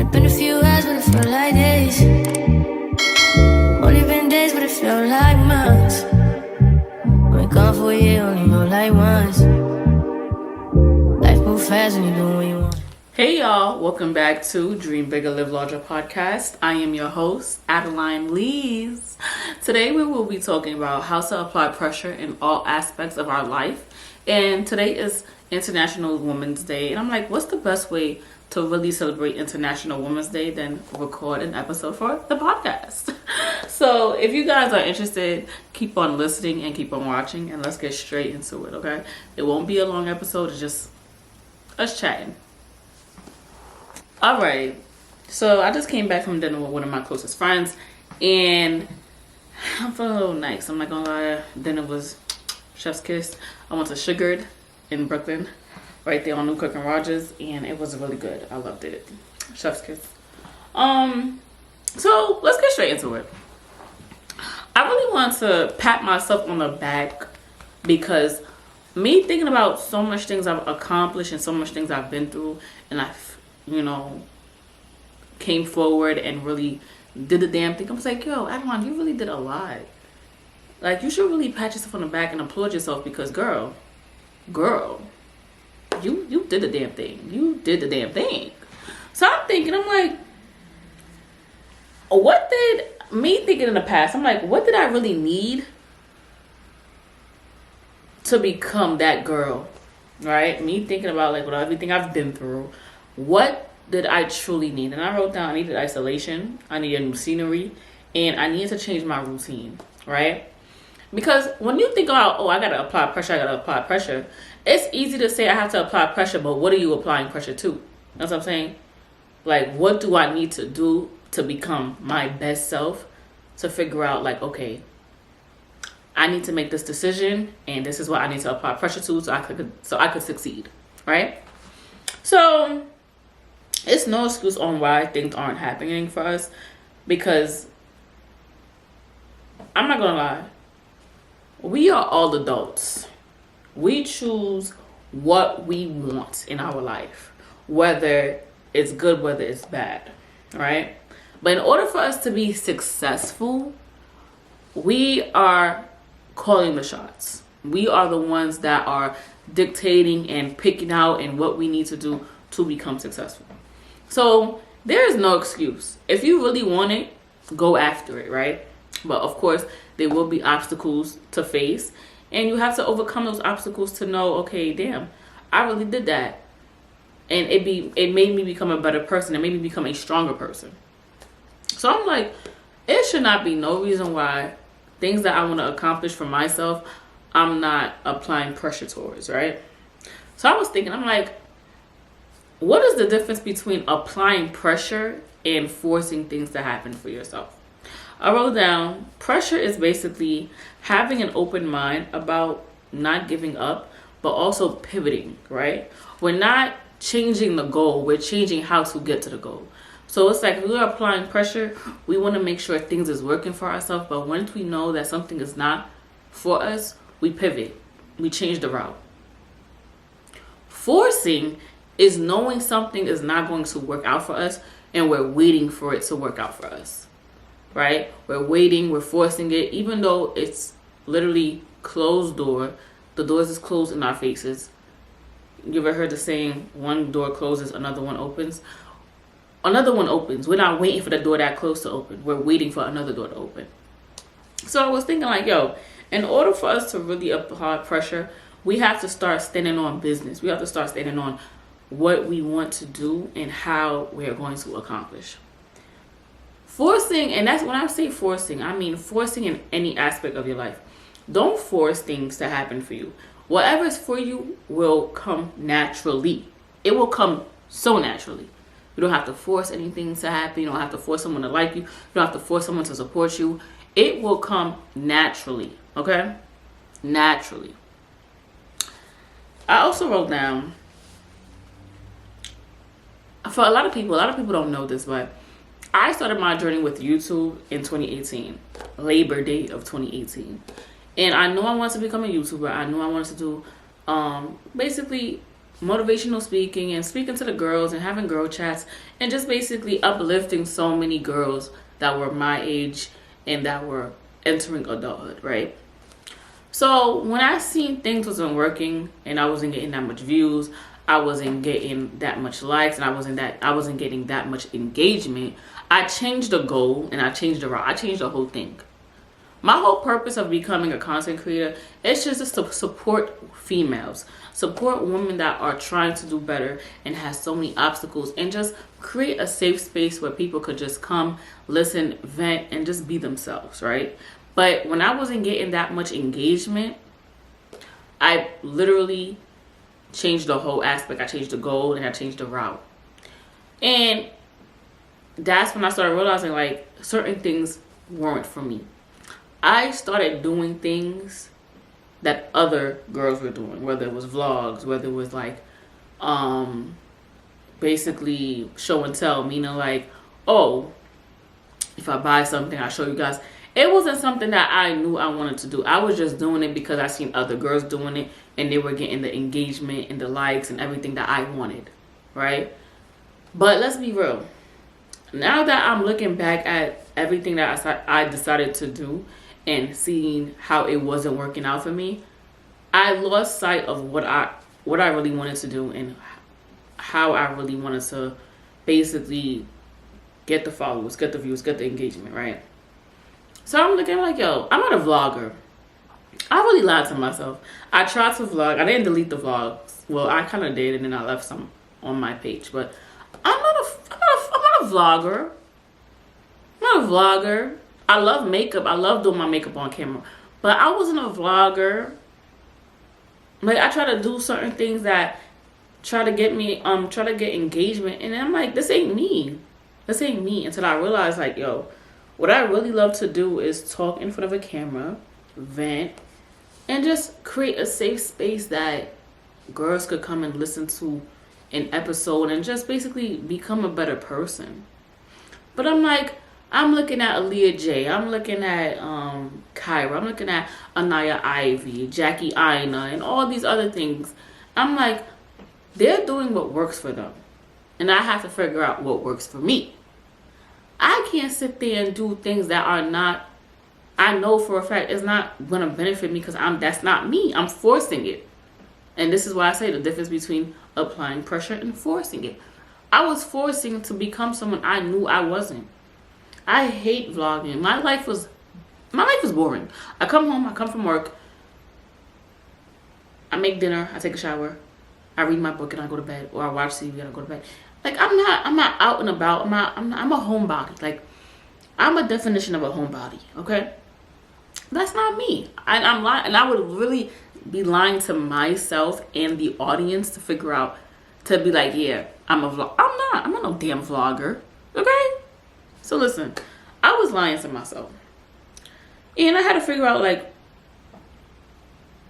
Only been a few hours, but it felt like days. Only been days, but it felt like months. Been gone for a year, only know like once. Life moves fast when you do what you want. Hey y'all, welcome back to Dream Bigger, Live Larger podcast. I am your host, Adeline Lys. Today we will be talking about how to apply pressure in all aspects of our life. And today is International Women's Day. And I'm like, what's the best way to really celebrate International Women's Day than record an episode for the podcast? So if you guys are interested, keep on listening and keep on watching. And let's get straight into it, okay? It won't be a long episode. It's just us chatting. Alright, so I just came back from dinner with one of my closest friends, and I'm feeling a little nice. I'm not gonna lie, dinner was chef's kiss. I went to Sugared in Brooklyn, right there on New Cook and Rogers, and it was really good. I loved it. Chef's kiss. So let's get straight into it. I really want to pat myself on the back because me thinking about so much things I've accomplished and so much things I've been through, and I've came forward and really did the damn thing. I was like, yo, Adeline, you really did a lot. Like, you should really pat yourself on the back and applaud yourself because, girl, you did the damn thing. You did the damn thing. So I'm thinking, I'm like, thinking in the past, I'm like, what did I really need to become that girl, right? Me thinking about, like, everything I've been through. What did I truly need? And I wrote down I needed isolation, I needed new scenery, and I needed to change my routine, right? Because when you think about, oh, I gotta apply pressure, it's easy to say I have to apply pressure, but what are you applying pressure to? That's what I'm saying. Like, what do I need to do to become my best self? To figure out, like, okay, I need to make this decision, and this is what I need to apply pressure to so I could succeed, right? So it's no excuse on why things aren't happening for us, because I'm not gonna lie, we are all adults. We choose what we want in our life, whether it's good, whether it's bad, right? But in order for us to be successful, we are calling the shots. We are the ones that are dictating and picking out and what we need to do to become successful. So there is no excuse. If you really want it, go after it, right? But of course, there will be obstacles to face, and you have to overcome those obstacles to know, okay, damn, I really did that. And it made me become a better person. It made me become a stronger person. So I'm like, it should not be no reason why things that I want to accomplish for myself, I'm not applying pressure towards, right? So I was thinking, I'm like, what is the difference between applying pressure and forcing things to happen for yourself? I wrote down, pressure is basically having an open mind about not giving up, but also pivoting, right? We're not changing the goal, we're changing how to get to the goal. So it's like, if we're applying pressure, we want to make sure things is working for ourselves, but once we know that something is not for us, we pivot, we change the route. Forcing is knowing something is not going to work out for us, and we're waiting for it to work out for us, right? We're waiting, we're forcing it, even though it's literally closed door. The doors is closed in our faces. You ever heard the saying, one door closes, another one opens? Another one opens. We're not waiting for the door that closed to open. We're waiting for another door to open. So I was thinking, like, yo, in order for us to really apply pressure, we have to start standing on business. We have to start standing on what we want to do and how we're going to accomplish. Forcing, and that's when I say forcing, I mean forcing in any aspect of your life. Don't force things to happen for you. Whatever is for you will come naturally. It will come so naturally. You don't have to force anything to happen. You don't have to force someone to like you. You don't have to force someone to support you. It will come naturally, okay? Naturally. I also wrote down, for a lot of people don't know this, but I started my journey with YouTube in 2018, Labor Day of 2018. And I knew I wanted to become a YouTuber. I knew I wanted to do basically motivational speaking and speaking to the girls and having girl chats and just basically uplifting so many girls that were my age and that were entering adulthood, right? So when I seen things wasn't working and I wasn't getting that much views, I wasn't getting that much likes, and I wasn't getting that much engagement, I changed the goal and I changed the route. I changed the whole thing. My whole purpose of becoming a content creator is just to support females, support women that are trying to do better and has so many obstacles, and just create a safe space where people could just come, listen, vent, and just be themselves, right? But when I wasn't getting that much engagement, I literally changed the whole aspect. I changed the goal and I changed the route. And that's when I started realizing like certain things weren't for me. I started doing things that other girls were doing, whether it was vlogs, whether it was like basically show and tell, meaning like, oh, if I buy something, I show you guys. It wasn't something that I knew I wanted to do. I was just doing it because I seen other girls doing it and they were getting the engagement and the likes and everything that I wanted, right? But let's be real. Now that I'm looking back at everything that I decided to do and seeing how it wasn't working out for me, I lost sight of what I really wanted to do and how I really wanted to basically get the followers, get the views, get the engagement, right? So I'm looking like, yo, I'm not a vlogger. I really lied to myself. I tried to vlog. I didn't delete the vlogs. Well, I kind of did, and then I left some on my page. But I'm not a vlogger. I'm not a vlogger. I love makeup. I love doing my makeup on camera. But I wasn't a vlogger. Like, I try to do certain things that try to get me, try to get engagement. And I'm like, this ain't me. This ain't me. Until I realized, like, yo, what I really love to do is talk in front of a camera, vent, and just create a safe space that girls could come and listen to an episode and just basically become a better person. But I'm like, I'm looking at Aaliyah J. I'm looking at Kyra. I'm looking at Anaya Ivy, Jackie Aina, and all these other things. I'm like, they're doing what works for them. And I have to figure out what works for me. I can't sit there and do things that are not, I know for a fact it's not going to benefit me because that's not me. I'm forcing it. And this is why I say the difference between applying pressure and forcing it. I was forcing to become someone I knew I wasn't. I hate vlogging. My life was boring. I come home, I come from work, I make dinner, I take a shower, I read my book and I go to bed, or I watch TV and I go to bed. Like, I'm not out and about. I'm a homebody. Like, I'm a definition of a homebody. Okay, that's not me. I'm lying, and I would really be lying to myself and the audience to figure out, to be like, yeah, I'm a vlog. I'm not no damn vlogger. Okay, so listen, I was lying to myself, and I had to figure out like,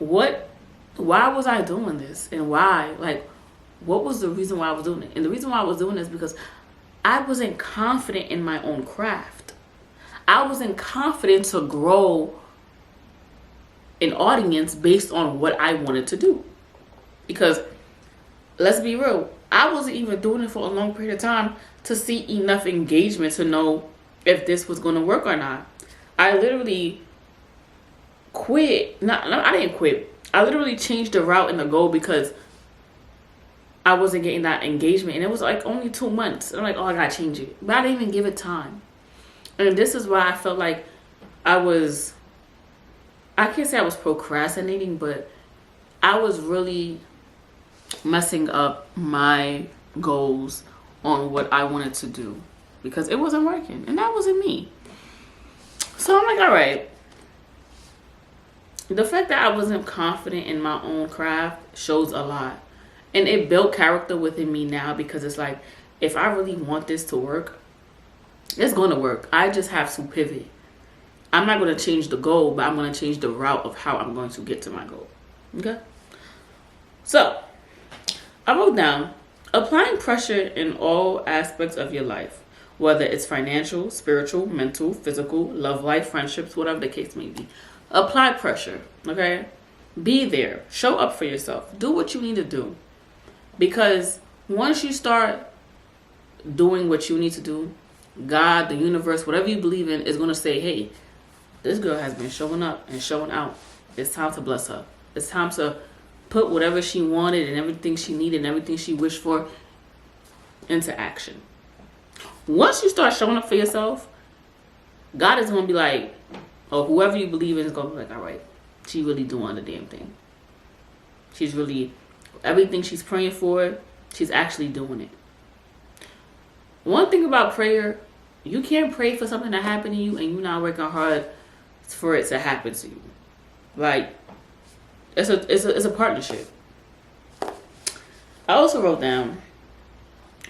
why was I doing this, and why, like, what was the reason why I was doing it? And the reason why I was doing this is because I wasn't confident in my own craft. I wasn't confident to grow an audience based on what I wanted to do. Because, let's be real, I wasn't even doing it for a long period of time to see enough engagement to know if this was going to work or not. I literally quit. I didn't quit. I literally changed the route and the goal because I wasn't getting that engagement, and it was like only 2 months. I'm like, oh, I gotta change it, but I didn't even give it time. And this is why I felt like I can't say I was procrastinating, but I was really messing up my goals on what I wanted to do because it wasn't working, and that wasn't me. So I'm like, all right, the fact that I wasn't confident in my own craft shows a lot. And it built character within me now because it's like, if I really want this to work, it's going to work. I just have to pivot. I'm not going to change the goal, but I'm going to change the route of how I'm going to get to my goal. Okay? So, I wrote down, applying pressure in all aspects of your life, whether it's financial, spiritual, mental, physical, love life, friendships, whatever the case may be. Apply pressure, okay? Be there. Show up for yourself. Do what you need to do. Because once you start doing what you need to do, God, the universe, whatever you believe in, is going to say, hey, this girl has been showing up and showing out. It's time to bless her. It's time to put whatever she wanted and everything she needed and everything she wished for into action. Once you start showing up for yourself, God is going to be like, or whoever you believe in is going to be like, all right, she really doing the damn thing. She's really, everything she's praying for, she's actually doing it. One thing about prayer, you can't pray for something to happen to you and you're not working hard for it to happen to you. Like, it's a partnership. I also wrote down,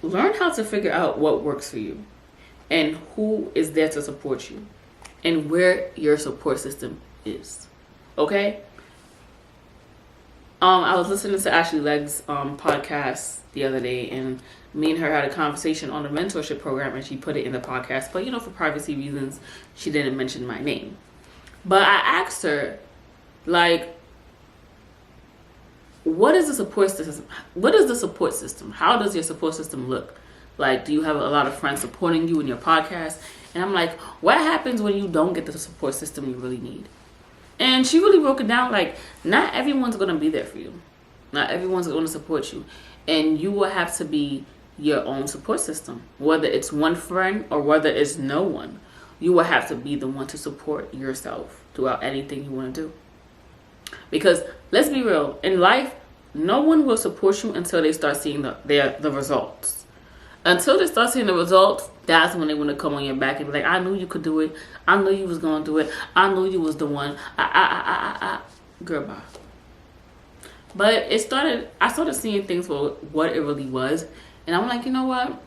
learn how to figure out what works for you and who is there to support you and where your support system is. Okay? I was listening to Ashley Leg's podcast the other day, and me and her had a conversation on the mentorship program, and she put it in the podcast. But, for privacy reasons, she didn't mention my name. But I asked her, like, what is the support system? What is the support system? How does your support system look? Like, do you have a lot of friends supporting you in your podcast? And I'm like, what happens when you don't get the support system you really need? And she really broke it down, like, not everyone's going to be there for you. Not everyone's going to support you. And you will have to be your own support system. Whether it's one friend or whether it's no one. You will have to be the one to support yourself throughout anything you want to do. Because, let's be real, in life, no one will support you until they start seeing the results. Until they start seeing the results, that's when they want to come on your back and be like, I knew you could do it. I knew you was going to do it. I knew you was the one. Girl, bye. But I started seeing things for what it really was. And I'm like, you know what?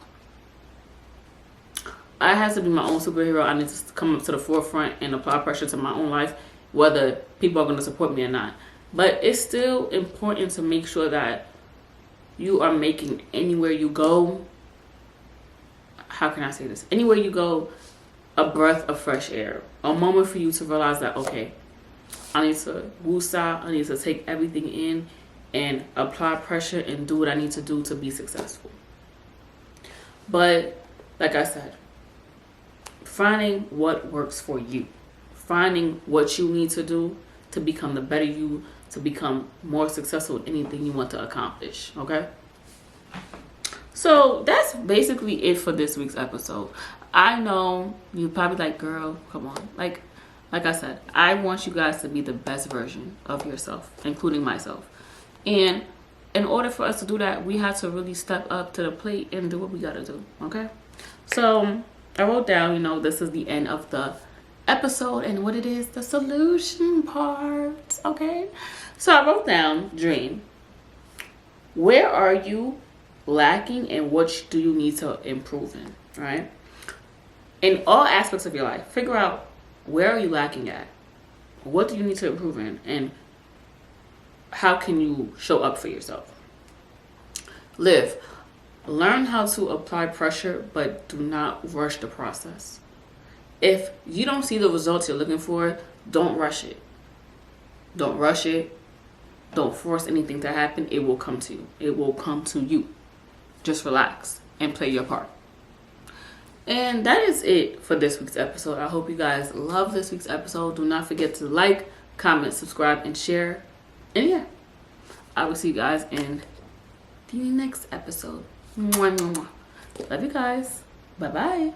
I have to be my own superhero. I need to come up to the forefront and apply pressure to my own life, whether people are going to support me or not. But it's still important to make sure that you are making anywhere you go, how can I say this? Anywhere you go, a breath of fresh air. A moment for you to realize that, okay, I need to woosah, I need to take everything in and apply pressure and do what I need to do to be successful. But, like I said, finding what works for you. Finding what you need to do to become the better you, to become more successful in anything you want to accomplish, okay? So that's basically it for this week's episode. I know you're probably like, girl, come on. Like I said, I want you guys to be the best version of yourself, including myself. And in order for us to do that, we have to really step up to the plate and do what we got to do, okay? So I wrote down, this is the end of the episode and what it is, the solution part, okay? So I wrote down, dream. Where are you lacking and what do you need to improve in, right? In all aspects of your life, figure out where are you lacking at? What do you need to improve in? And how can you show up for yourself? Live. Learn how to apply pressure, but do not rush the process. If you don't see the results you're looking for, don't rush it. Don't rush it. Don't force anything to happen. It will come to you. It will come to you. Just relax and play your part. And that is it for this week's episode. I hope you guys love this week's episode. Do not forget to like, comment, subscribe, and share. And yeah, I will see you guys in the next episode. Mwah, mwah, mwah. Love you guys. Bye-bye.